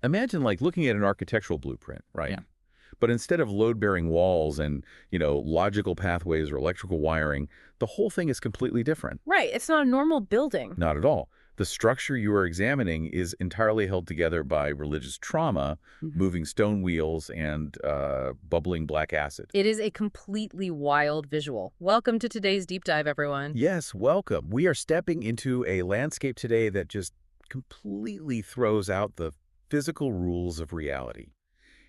Imagine like looking at an architectural blueprint, right? Yeah. But instead of load-bearing walls and, logical pathways or electrical wiring, the whole thing is completely different. Right. It's not a normal building. Not at all. The structure you are examining is entirely held together by religious trauma, moving stone wheels, and bubbling black acid. It is a completely wild visual. Welcome to today's deep dive, everyone. Yes, welcome. We are stepping into a landscape today that just completely throws out the physical rules of reality.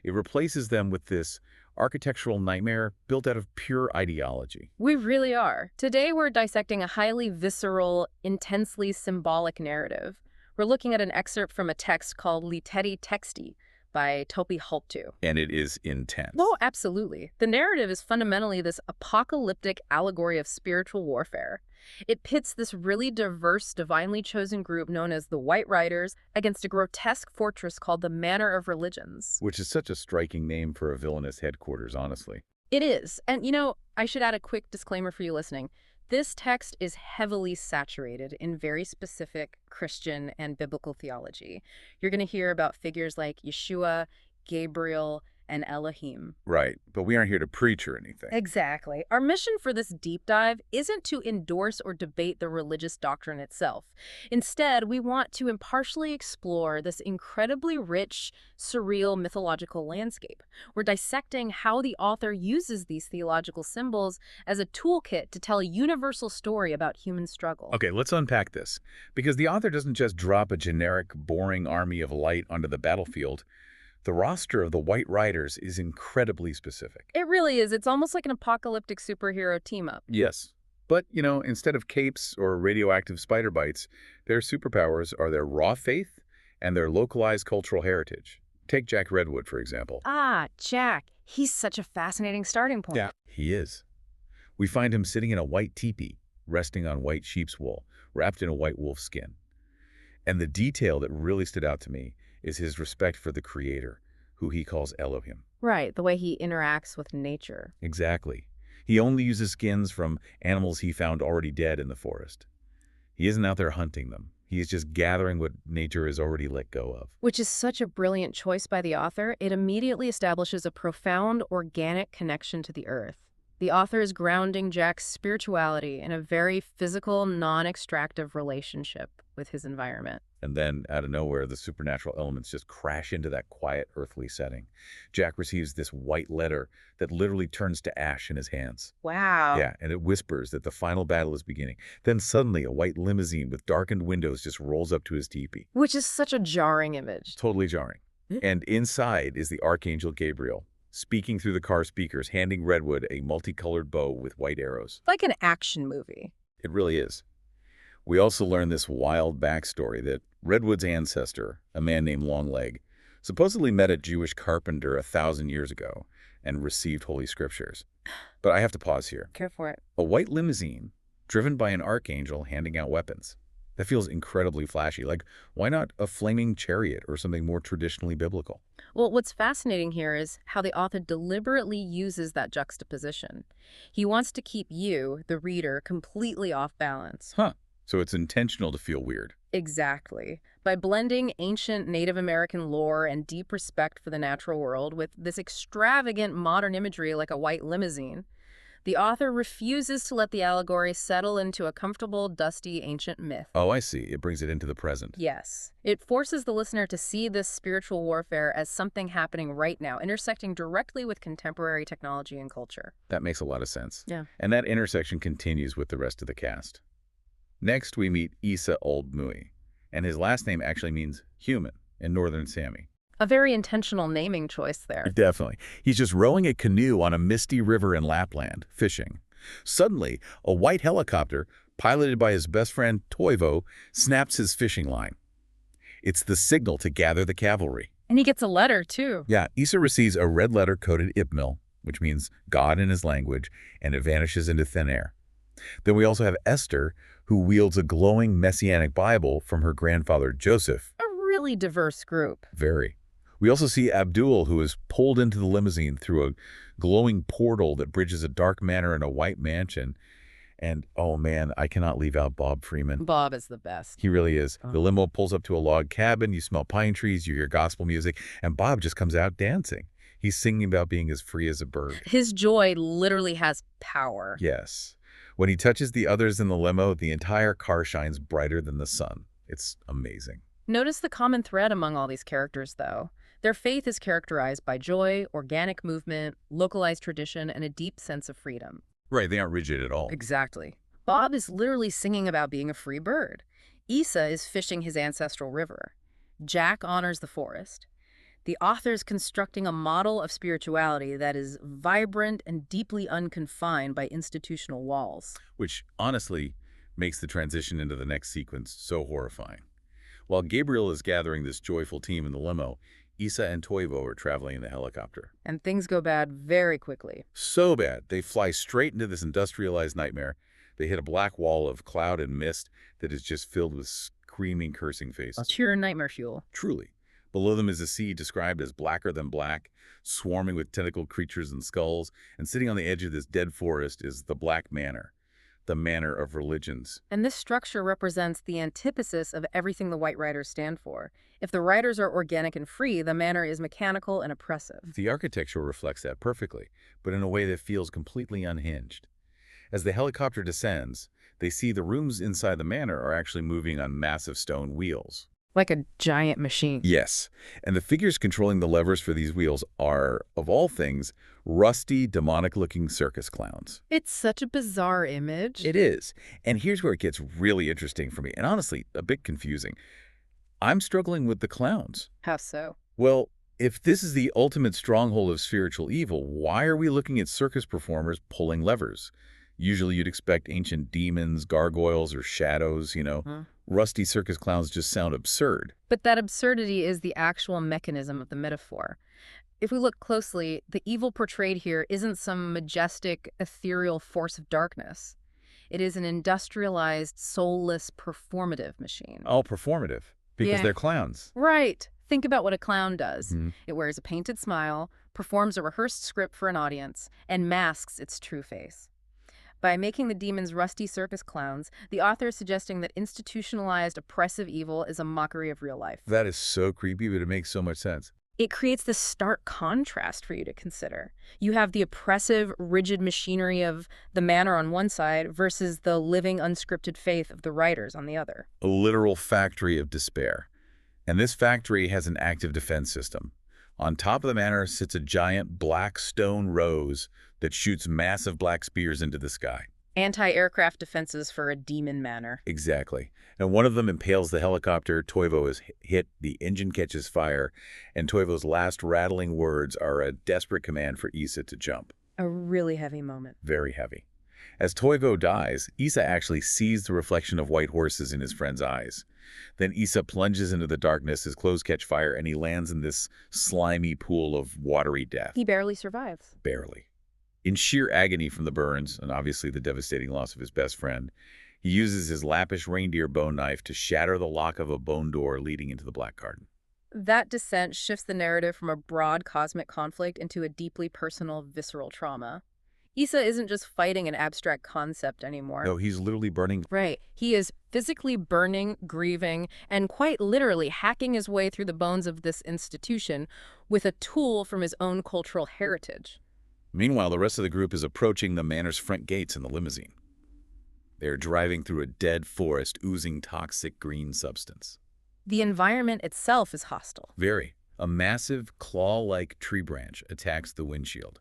It replaces them with this architectural nightmare built out of pure ideology. We really are. Today we're dissecting a highly visceral, intensely symbolic narrative. We're looking at an excerpt from a text called Litteri Texti by Topi Hultu. And it is intense. Oh, absolutely. The narrative is fundamentally this apocalyptic allegory of spiritual warfare. It pits this really diverse, divinely chosen group known as the White Riders against a grotesque fortress called the Manor of Religions. Which is such a striking name for a villainous headquarters, honestly. It is. And, I should add a quick disclaimer for you listening. This text is heavily saturated in very specific Christian and biblical theology. You're going to hear about figures like Yeshua, Gabriel, and Elohim. Right, but we aren't here to preach or anything. Exactly. Our mission for this deep dive isn't to endorse or debate the religious doctrine itself. Instead, we want to impartially explore this incredibly rich, surreal mythological landscape. We're dissecting how the author uses these theological symbols as a toolkit to tell a universal story about human struggle. Okay, let's unpack this. Because the author doesn't just drop a generic, boring army of light onto the battlefield. The roster of the White Riders is incredibly specific. It really is. It's almost like an apocalyptic superhero team-up. Yes. But, instead of capes or radioactive spider bites, their superpowers are their raw faith and their localized cultural heritage. Take Jack Redwood, for example. Ah, Jack. He's such a fascinating starting point. Yeah, he is. We find him sitting in a white teepee, resting on white sheep's wool, wrapped in a white wolf skin. And the detail that really stood out to me is his respect for the Creator, who he calls Elohim. Right, the way he interacts with nature. Exactly. He only uses skins from animals he found already dead in the forest. He isn't out there hunting them. He is just gathering what nature has already let go of. Which is such a brilliant choice by the author. It immediately establishes a profound, organic connection to the earth. The author is grounding Jack's spirituality in a very physical, non-extractive relationship with his environment. And then, out of nowhere, the supernatural elements just crash into that quiet, earthly setting. Jack receives this white letter that literally turns to ash in his hands. Wow. Yeah, and it whispers that the final battle is beginning. Then suddenly, a white limousine with darkened windows just rolls up to his teepee. Which is such a jarring image. Totally jarring. And inside is the Archangel Gabriel, speaking through the car speakers, handing Redwood a multicolored bow with white arrows. Like an action movie. It really is. We also learn this wild backstory that Redwood's ancestor, a man named Longleg, supposedly met a Jewish carpenter 1,000 years ago and received Holy Scriptures. But I have to pause here. Care for it. A white limousine driven by an archangel handing out weapons. That feels incredibly flashy. Like, why not a flaming chariot or something more traditionally biblical? Well, what's fascinating here is how the author deliberately uses that juxtaposition. He wants to keep you, the reader, completely off balance. Huh. So it's intentional to feel weird. Exactly. By blending ancient Native American lore and deep respect for the natural world with this extravagant modern imagery like a white limousine, the author refuses to let the allegory settle into a comfortable, dusty, ancient myth. Oh, I see. It brings it into the present. Yes. It forces the listener to see this spiritual warfare as something happening right now, intersecting directly with contemporary technology and culture. That makes a lot of sense. Yeah. And that intersection continues with the rest of the cast. Next, we meet Issa Old Mui, and his last name actually means human in Northern Sami. A very intentional naming choice there. Definitely. He's just rowing a canoe on a misty river in Lapland, fishing. Suddenly, a white helicopter, piloted by his best friend Toivo, snaps his fishing line. It's the signal to gather the cavalry. And he gets a letter, too. Yeah, Issa receives a red letter-coded Ipmil, which means God in his language, and it vanishes into thin air. Then we also have Esther, who wields a glowing messianic Bible from her grandfather Joseph. A really diverse group. Very. We also see Abdul, who is pulled into the limousine through a glowing portal that bridges a dark manor and a white mansion. And, oh man, I cannot leave out Bob Freeman. Bob is the best. He really is. Oh. The limo pulls up to a log cabin, you smell pine trees, you hear gospel music, and Bob just comes out dancing. He's singing about being as free as a bird. His joy literally has power. Yes. When he touches the others in the limo, the entire car shines brighter than the sun. It's amazing. Notice the common thread among all these characters, though. Their faith is characterized by joy, organic movement, localized tradition, and a deep sense of freedom. Right, they aren't rigid at all. Exactly. Bob is literally singing about being a free bird. Issa is fishing his ancestral river. Jack honors the forest. The author is constructing a model of spirituality that is vibrant and deeply unconfined by institutional walls. Which, honestly, makes the transition into the next sequence so horrifying. While Gabriel is gathering this joyful team in the limo, Issa and Toivo are traveling in the helicopter. And things go bad very quickly. So bad, they fly straight into this industrialized nightmare. They hit a black wall of cloud and mist that is just filled with screaming, cursing faces. Pure nightmare fuel. Truly. Below them is a sea described as blacker than black, swarming with tentacled creatures and skulls, and sitting on the edge of this dead forest is the Black Manor, the manor of religions. And this structure represents the antithesis of everything the White Riders stand for. If the Riders are organic and free, the manor is mechanical and oppressive. The architecture reflects that perfectly, but in a way that feels completely unhinged. As the helicopter descends, they see the rooms inside the manor are actually moving on massive stone wheels. Like a giant machine. Yes, and the figures controlling the levers for these wheels are, of all things, rusty, demonic-looking circus clowns. It's such a bizarre image. It is. And here's where it gets really interesting for me, and honestly, a bit confusing. I'm struggling with the clowns. How so? Well, if this is the ultimate stronghold of spiritual evil, why are we looking at circus performers pulling levers? Usually you'd expect ancient demons, gargoyles, or shadows, Rusty circus clowns just sound absurd. But that absurdity is the actual mechanism of the metaphor. If we look closely, the evil portrayed here isn't some majestic, ethereal force of darkness. It is an industrialized, soulless, performative machine. All performative, because Yeah. they're clowns. Right. Think about what a clown does. Mhm. It wears a painted smile, performs a rehearsed script for an audience, and masks its true face. By making the demons rusty circus clowns, the author is suggesting that institutionalized, oppressive evil is a mockery of real life. That is so creepy, but it makes so much sense. It creates this stark contrast for you to consider. You have the oppressive, rigid machinery of the manor on one side versus the living, unscripted faith of the writers on the other. A literal factory of despair. And this factory has an active defense system. On top of the manor sits a giant black stone rose that shoots massive black spears into the sky. Anti-aircraft defenses for a demon manor. Exactly. And one of them impales the helicopter. Toivo is hit, the engine catches fire, and Toivo's last rattling words are a desperate command for Issa to jump. A really heavy moment. Very heavy. As Toivo dies, Issa actually sees the reflection of white horses in his friend's eyes. Then Issa plunges into the darkness, his clothes catch fire, and he lands in this slimy pool of watery death. He barely survives. Barely. In sheer agony from the burns, and obviously the devastating loss of his best friend, he uses his lappish reindeer bone knife to shatter the lock of a bone door leading into the Black Garden. That descent shifts the narrative from a broad cosmic conflict into a deeply personal, visceral trauma. Issa isn't just fighting an abstract concept anymore. No, he's literally burning. Right. He is physically burning, grieving, and quite literally hacking his way through the bones of this institution with a tool from his own cultural heritage. Meanwhile, the rest of the group is approaching the manor's front gates in the limousine. They are driving through a dead forest oozing toxic green substance. The environment itself is hostile. Very. A massive, claw-like tree branch attacks the windshield.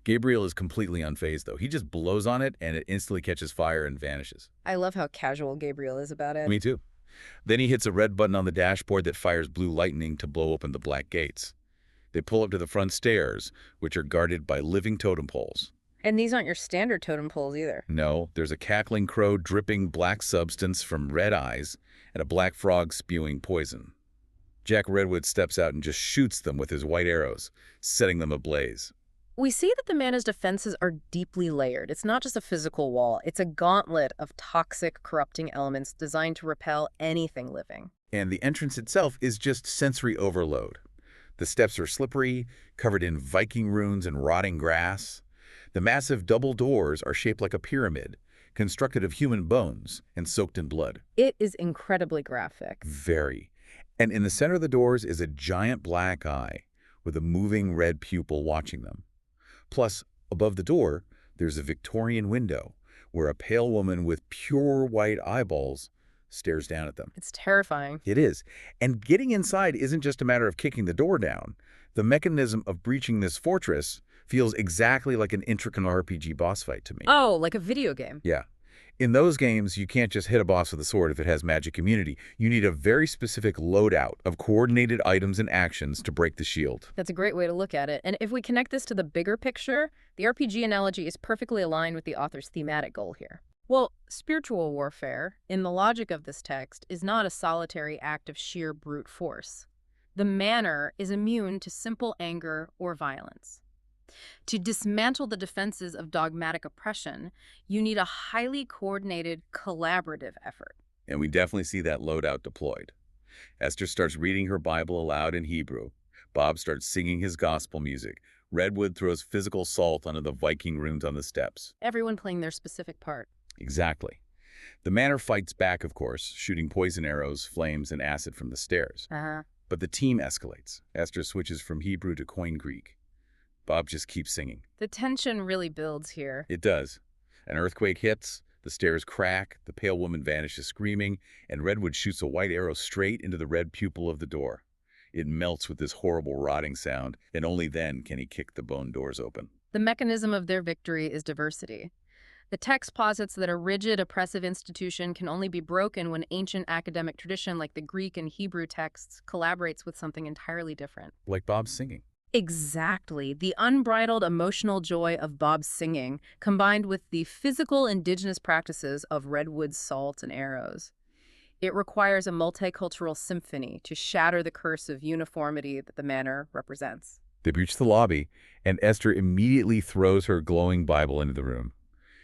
Gabriel is completely unfazed, though. He just blows on it, and it instantly catches fire and vanishes. I love how casual Gabriel is about it. Me too. Then he hits a red button on the dashboard that fires blue lightning to blow open the black gates. They pull up to the front stairs, which are guarded by living totem poles. And these aren't your standard totem poles either. No, there's a cackling crow dripping black substance from red eyes and a black frog spewing poison. Jack Redwood steps out and just shoots them with his white arrows, setting them ablaze. We see that the mana's defenses are deeply layered. It's not just a physical wall. It's a gauntlet of toxic, corrupting elements designed to repel anything living. And the entrance itself is just sensory overload. The steps are slippery, covered in Viking runes and rotting grass. The massive double doors are shaped like a pyramid, constructed of human bones and soaked in blood. It is incredibly graphic. Very. And in the center of the doors is a giant black eye with a moving red pupil watching them. Plus, above the door, there's a Victorian window where a pale woman with pure white eyeballs stares down at them. It's terrifying. It is. And getting inside isn't just a matter of kicking the door down. The mechanism of breaching this fortress feels exactly like an intricate RPG boss fight to me. Oh, like a video game. Yeah. In those games, you can't just hit a boss with a sword if it has magic immunity. You need a very specific loadout of coordinated items and actions to break the shield. That's a great way to look at it. And if we connect this to the bigger picture, the RPG analogy is perfectly aligned with the author's thematic goal here. Well, spiritual warfare, in the logic of this text, is not a solitary act of sheer brute force. The manner is immune to simple anger or violence. To dismantle the defenses of dogmatic oppression, you need a highly coordinated, collaborative effort. And we definitely see that loadout deployed. Esther starts reading her Bible aloud in Hebrew. Bob starts singing his gospel music. Redwood throws physical salt onto the Viking runes on the steps. Everyone playing their specific part. Exactly. The manor fights back, of course, shooting poison arrows, flames, and acid from the stairs. But the team escalates. Esther switches from Hebrew to Koine Greek. Bob just keeps singing. The tension really builds here. It does. An earthquake hits, the stairs crack, the pale woman vanishes screaming, and Redwood shoots a white arrow straight into the red pupil of the door. It melts with this horrible rotting sound, and only then can he kick the bone doors open. The mechanism of their victory is diversity. The text posits that a rigid, oppressive institution can only be broken when ancient academic tradition like the Greek and Hebrew texts collaborates with something entirely different. Like Bob's singing. Exactly. The unbridled emotional joy of Bob's singing, combined with the physical indigenous practices of redwood salt and arrows. It requires a multicultural symphony to shatter the curse of uniformity that the manor represents. They breach the lobby, and Esther immediately throws her glowing Bible into the room.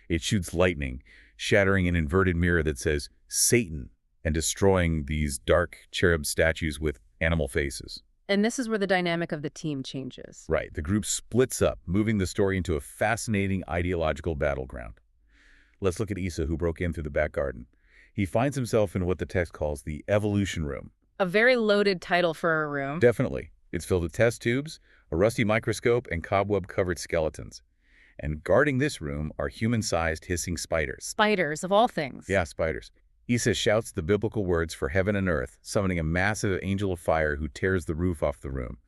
It shoots lightning, shattering an inverted mirror that says Satan and destroying these dark cherub statues with animal faces. And this is where the dynamic of the team changes. Right. The group splits up, moving the story into a fascinating ideological battleground. Let's look at Issa, who broke in through the back garden. He finds himself in what the text calls the evolution room. A very loaded title for a room. Definitely. It's filled with test tubes, a rusty microscope, and cobweb-covered skeletons. And guarding this room are human-sized hissing spiders. Spiders, of all things. Yeah, spiders. Issa shouts the biblical words for heaven and earth, summoning a massive angel of fire who tears the roof off the room.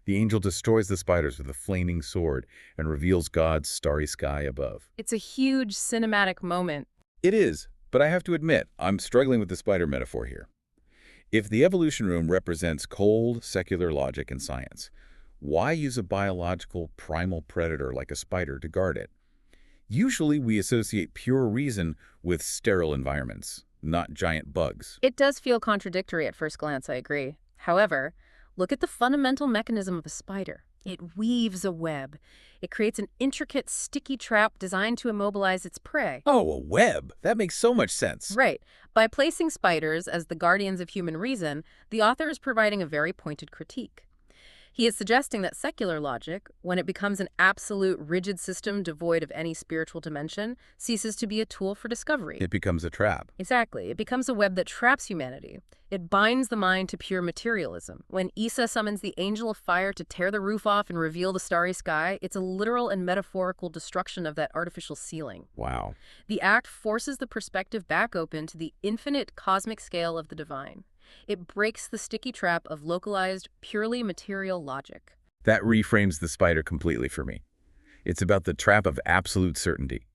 The angel destroys the spiders with a flaming sword and reveals God's starry sky above. It's a huge cinematic moment. It is, but I have to admit, I'm struggling with the spider metaphor here. If the evolution room represents cold, secular logic and science, why use a biological, primal predator like a spider to guard it? Usually we associate pure reason with sterile environments, not giant bugs. It does feel contradictory at first glance, I agree. However, look at the fundamental mechanism of a spider. It weaves a web. It creates an intricate, sticky trap designed to immobilize its prey. Oh, a web! That makes so much sense. Right. By placing spiders as the guardians of human reason, the author is providing a very pointed critique. He is suggesting that secular logic, when it becomes an absolute, rigid system devoid of any spiritual dimension, ceases to be a tool for discovery. It becomes a trap. Exactly. It becomes a web that traps humanity. It binds the mind to pure materialism. When Issa summons the angel of fire to tear the roof off and reveal the starry sky, it's a literal and metaphorical destruction of that artificial ceiling. Wow. The act forces the perspective back open to the infinite cosmic scale of the divine. It breaks the sticky trap of localized, purely material logic. That reframes the spider completely for me. It's about the trap of absolute certainty.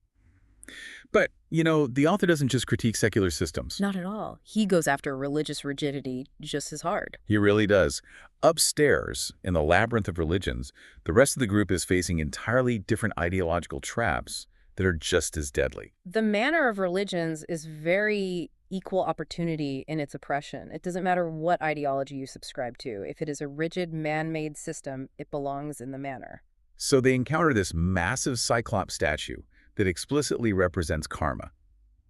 But, you know, the author doesn't just critique secular systems. Not at all. He goes after religious rigidity just as hard. He really does. Upstairs, in the labyrinth of religions, the rest of the group is facing entirely different ideological traps that are just as deadly. The manner of religions is very equal opportunity in its oppression. It doesn't matter what ideology you subscribe to. If it is a rigid, man-made system, it belongs in the manor. So they encounter this massive Cyclops statue that explicitly represents karma.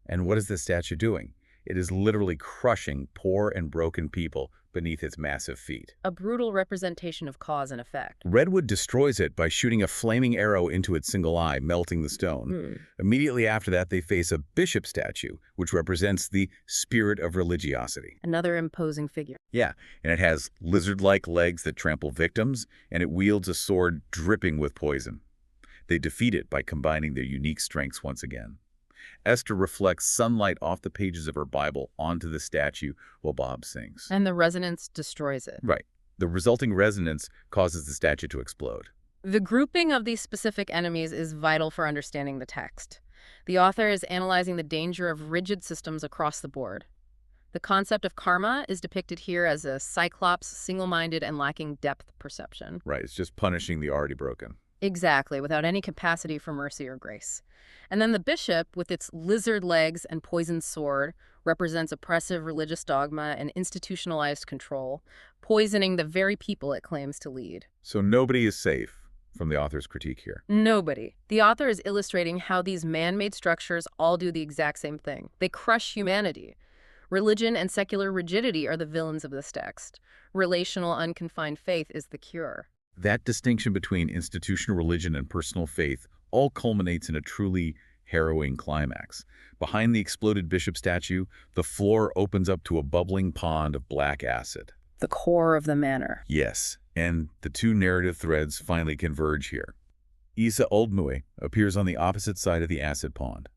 And what is this statue doing? It is literally crushing poor and broken people beneath its massive feet. A brutal representation of cause and effect. Redwood destroys it by shooting a flaming arrow into its single eye, melting the stone. Immediately after that, they face a bishop statue, which represents the spirit of religiosity. Another imposing figure. Yeah, and it has lizard-like legs that trample victims, and it wields a sword dripping with poison. They defeat it by combining their unique strengths once again. Esther reflects sunlight off the pages of her Bible onto the statue while Bob sings. And the resonance destroys it. Right. The resulting resonance causes the statue to explode. The grouping of these specific enemies is vital for understanding the text. The author is analyzing the danger of rigid systems across the board. The concept of karma is depicted here as a cyclops, single-minded, and lacking depth perception. Right, it's just punishing the already broken. Exactly, without any capacity for mercy or grace. And then the bishop, with its lizard legs and poisoned sword, represents oppressive religious dogma and institutionalized control, poisoning the very people it claims to lead. So nobody is safe from the author's critique here. Nobody. The author is illustrating how these man-made structures all do the exact same thing. They crush humanity. Religion and secular rigidity are the villains of this text. Relational, unconfined faith is the cure. That distinction between institutional religion and personal faith all culminates in a truly harrowing climax. Behind the exploded bishop statue, the floor opens up to a bubbling pond of black acid. The core of the manor. Yes, and the two narrative threads finally converge here. Isa Oldmue appears on the opposite side of the acid pond.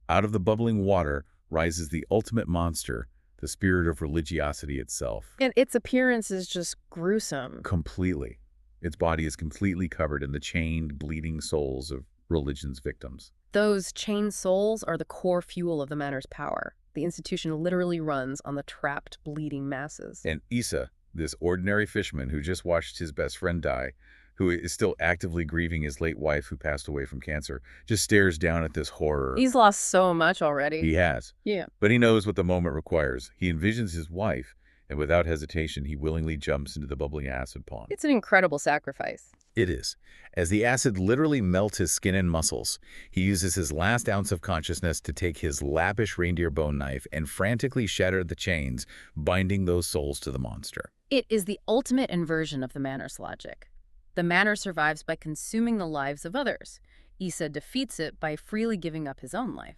Out of the bubbling water rises the ultimate monster, the spirit of religiosity itself. And its appearance is just gruesome. Completely. Its body is completely covered in the chained, bleeding souls of religion's victims. Those chained souls are the core fuel of the manor's power. The institution literally runs on the trapped, bleeding masses. And Isa, this ordinary fisherman who just watched his best friend die, who is still actively grieving his late wife who passed away from cancer, just stares down at this horror. He's lost so much already. He has. Yeah. But he knows what the moment requires. He envisions his wife, and without hesitation, he willingly jumps into the bubbling acid pond. It's an incredible sacrifice. It is. As the acid literally melts his skin and muscles, he uses his last ounce of consciousness to take his lappish reindeer bone knife and frantically shatter the chains, binding those souls to the monster. It is the ultimate inversion of the manor's logic. The manor survives by consuming the lives of others. Isa defeats it by freely giving up his own life.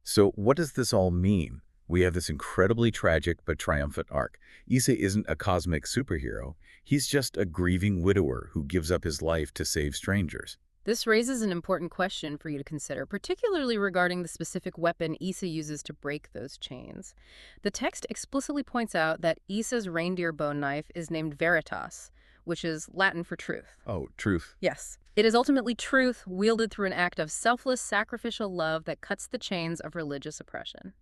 So what does this all mean? We have this incredibly tragic but triumphant arc. Isa isn't a cosmic superhero. He's just a grieving widower who gives up his life to save strangers. This raises an important question for you to consider, particularly regarding the specific weapon Isa uses to break those chains. The text explicitly points out that Isa's reindeer bone knife is named Veritas, which is Latin for truth. Oh, truth. Yes. It is ultimately truth wielded through an act of selfless, sacrificial love that cuts the chains of religious oppression.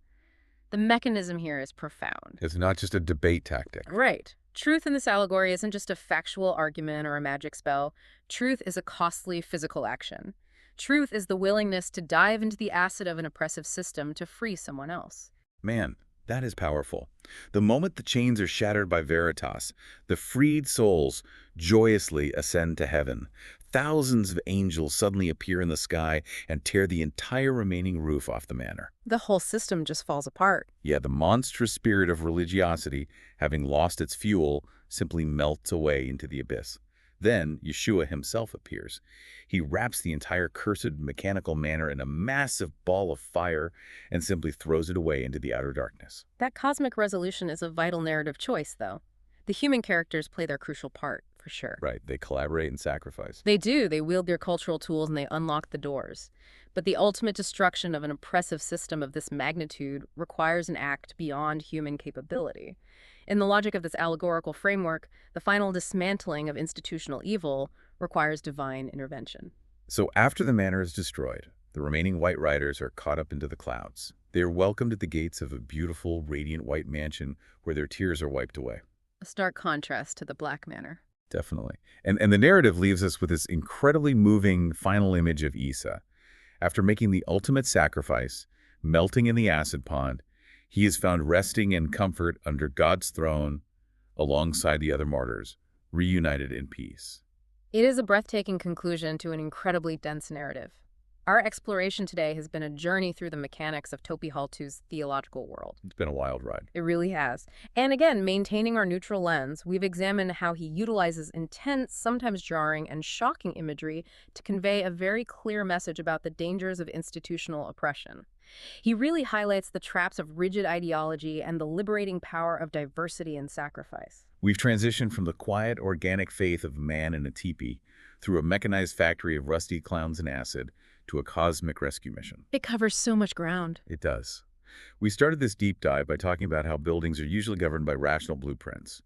The mechanism here is profound. It's not just a debate tactic. Right. Truth in this allegory isn't just a factual argument or a magic spell. Truth is a costly physical action. Truth is the willingness to dive into the acid of an oppressive system to free someone else. Man, that is powerful. The moment the chains are shattered by Veritas, the freed souls joyously ascend to heaven. Thousands of angels suddenly appear in the sky and tear the entire remaining roof off the manor. The whole system just falls apart. Yeah, the monstrous spirit of religiosity, having lost its fuel, simply melts away into the abyss. Then Yeshua himself appears. He wraps the entire cursed mechanical manor in a massive ball of fire and simply throws it away into the outer darkness. That cosmic resolution is a vital narrative choice, though. The human characters play their crucial part, for sure. Right, they collaborate and sacrifice. They do. They wield their cultural tools and they unlock the doors. But the ultimate destruction of an oppressive system of this magnitude requires an act beyond human capability. In the logic of this allegorical framework, the final dismantling of institutional evil requires divine intervention. So after the manor is destroyed, the remaining White Riders are caught up into the clouds. They are welcomed at the gates of a beautiful, radiant white mansion where their tears are wiped away. A stark contrast to the Black Manor. Definitely. And the narrative leaves us with this incredibly moving final image of Isa. After making the ultimate sacrifice, melting in the acid pond, he is found resting in comfort under God's throne alongside the other martyrs, reunited in peace. It is a breathtaking conclusion to an incredibly dense narrative. Our exploration today has been a journey through the mechanics of Topi Haltu's theological world. It's been a wild ride. It really has. And again, maintaining our neutral lens, we've examined how he utilizes intense, sometimes jarring, and shocking imagery to convey a very clear message about the dangers of institutional oppression. He really highlights the traps of rigid ideology and the liberating power of diversity and sacrifice. We've transitioned from the quiet, organic faith of man in a teepee through a mechanized factory of rusty clowns and acid to a cosmic rescue mission. It covers so much ground. It does. We started this deep dive by talking about how buildings are usually governed by rational blueprints.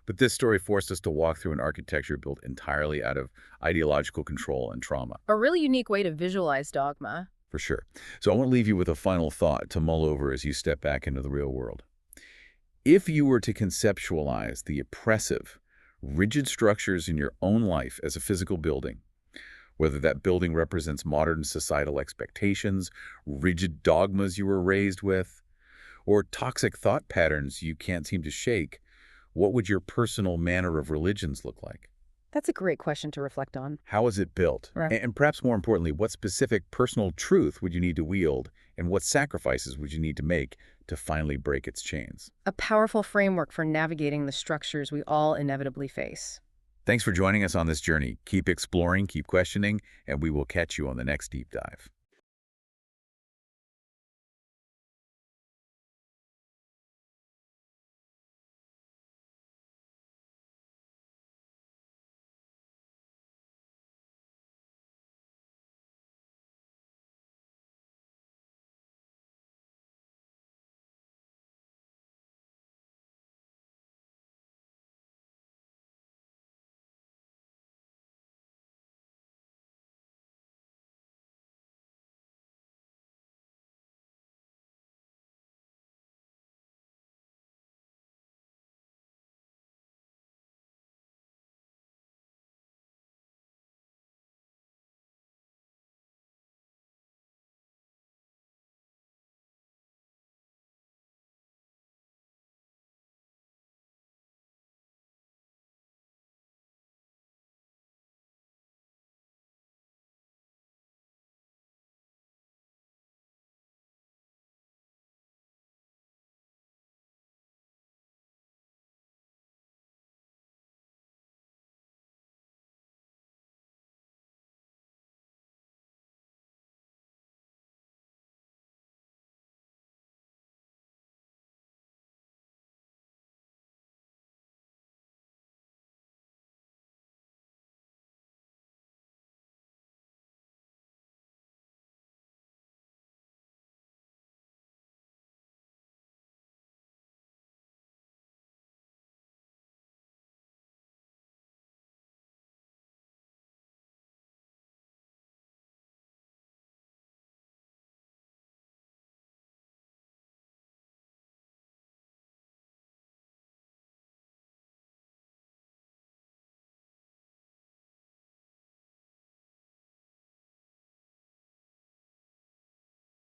But this story forced us to walk through an architecture built entirely out of ideological control and trauma. A really unique way to visualize dogma. For sure. So I want to leave you with a final thought to mull over as you step back into the real world. If you were to conceptualize the oppressive, rigid structures in your own life as a physical building, whether that building represents modern societal expectations, rigid dogmas you were raised with, or toxic thought patterns you can't seem to shake, what would your personal manner of religions look like? That's a great question to reflect on. How is it built? Right. And perhaps more importantly, what specific personal truth would you need to wield, and what sacrifices would you need to make to finally break its chains? A powerful framework for navigating the structures we all inevitably face. Thanks for joining us on this journey. Keep exploring, keep questioning, and we will catch you on the next deep dive.